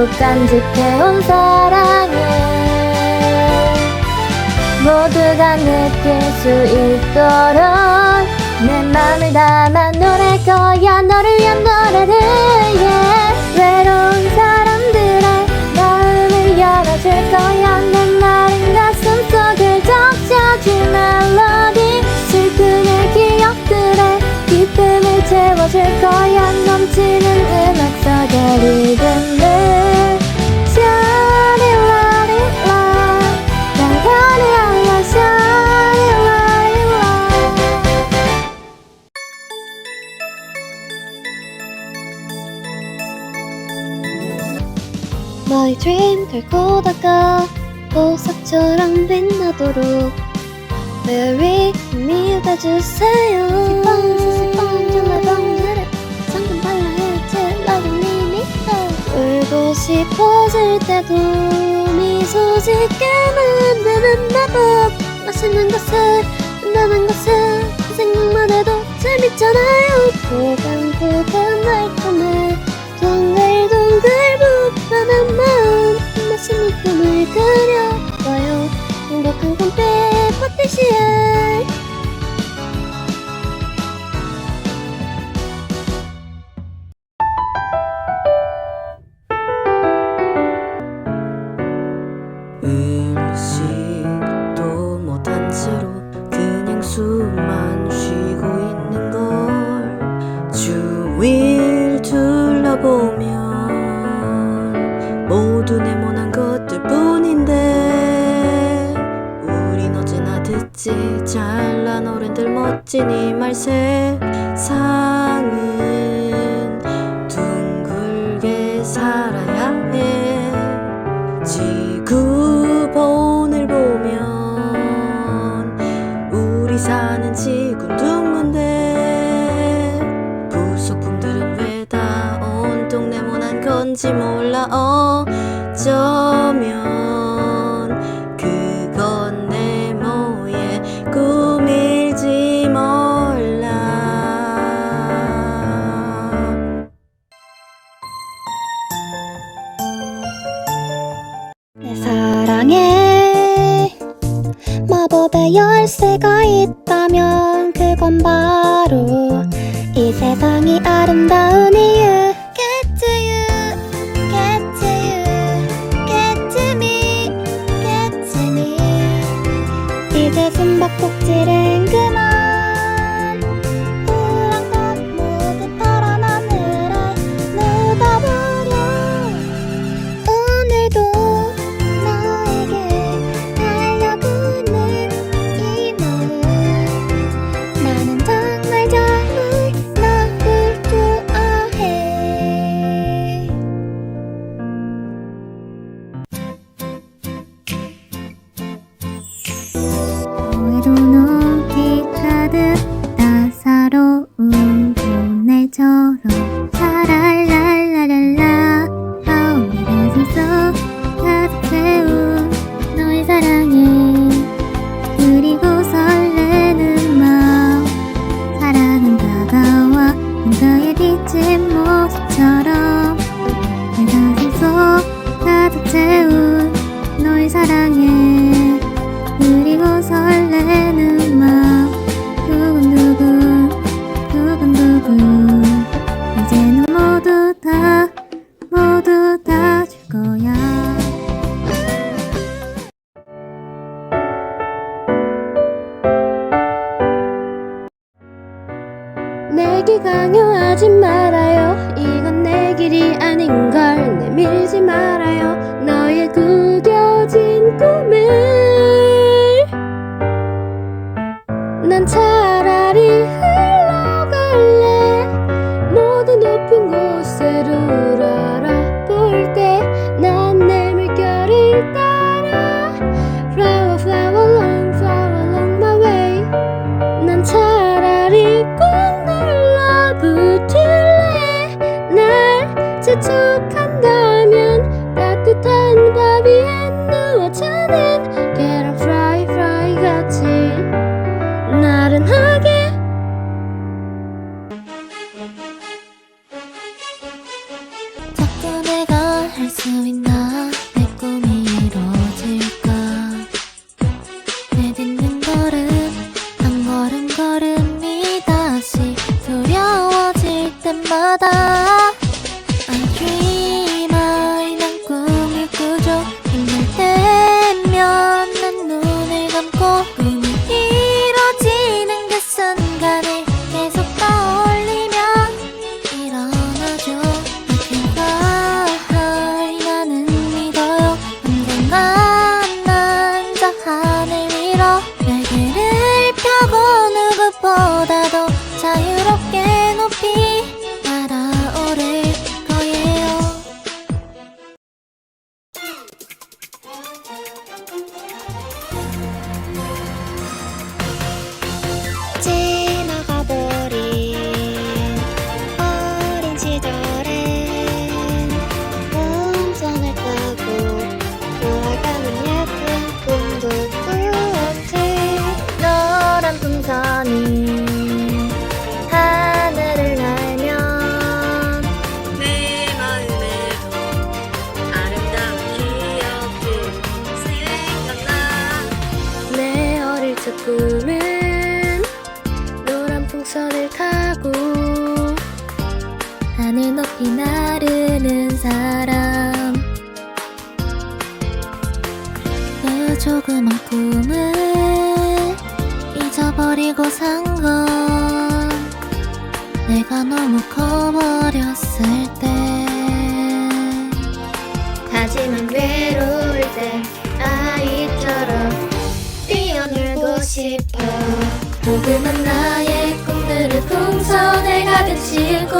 쭉 간직해온 사랑에 모두가 느낄 수 있도록 내 맘을 담아 노래할 거야. 너를 위한 노래를 외로운 사람들의 마음을 열어줄 거야. 내 마른 가슴 속을 적셔줄 멜로디 슬픔의 기억들에 기쁨을 채워줄 거야. 넘치는 음악 속의 리듬을 My dream 달고다가 보석처럼 빛나도록 Very 믿어주세요. 시빵 상큼 발라일지 러블리 울고 싶어질 때도 미소 짓게 만드는 마법 맛있는 것을 흔한 것을 생각만 해도 재밌잖아요. 포근포근 달콤해 동글동글 부풀는 마음 맛있는 꿈을 그려봐요. 행복한 꿈빛 파티시에 의식도 못한 채로 그냥 숨만 쉬고 있는 걸 주위를 둘러보면 모두 네모난 것들 뿐인데 우린 어제나 듣지 잘난 어른들 멋진 이 말 세상은 둥글게 살아야 해. 지구본을 보면 우리 사는 지구 둥근데 부속품들은 왜 다 온통 네모난 건지 몰라. 어쩌면 그건 네모의 꿈일지 몰라. 내 사랑에 마법의 열쇠가 있다면 그건 바로 이 세상이 아름다운 이유. Get to you, get to you, get to me, get to me. 이제 숨바꼭질은 그만. 우울한 것 모두 파란 하늘에 묻어버려. 오늘도 너에게 달려드는 이 마음 나는 정말 정말 너를 좋아해. 오해도 눈빛 가득 따사로운 보늘처럼 샤랄랄라랄라 마음의 가슴 속 가득 채운 너의 사랑에 그리고 설레는 마음 사랑은 다가와 너의 비친 모습처럼 내 가슴 속 가득 채운 너의 사랑에 그리고 설레는 마음 두근두근 두근두근 이제는 모두 다 줄 거야. 내게 강요하지 말아요. 이건 내 길이 아닌걸 내밀지 말아요. 너의 구겨진 꿈을 난 차라리 흘러갈래. 모두 높은 곳으로 알아볼 때 난 내 물결을 따라 Flower flower along my way. 난 차라리 꼭 눌러붙을래. 날 재촉한다면 따뜻한 밥 위에 누워 자는 계란 프라이 같이 나른하게. 자꾸 내가 할 수 싫어. 날개를 펴고 누구보다도 자유롭게 높이 날아오를 거예요. 지나가버린 어린 시절엔 풍선을 타고 돌아가는 예쁜 꿈도 꾸었지. 노란 풍선이 하늘을 날면 내 마음에도 아름다운 기억들 생각나. 내 어릴 적 꿈은 노란 풍선을 타고 하늘 높이 나르는 사람. 그 조그만 꿈을 잊어버리고 산 건 내가 너무 커버렸을 때. 하지만 외로울 때 아이처럼 뛰어놀고 싶어. 조그만 나의 꿈들을 풍선에 가득 싣고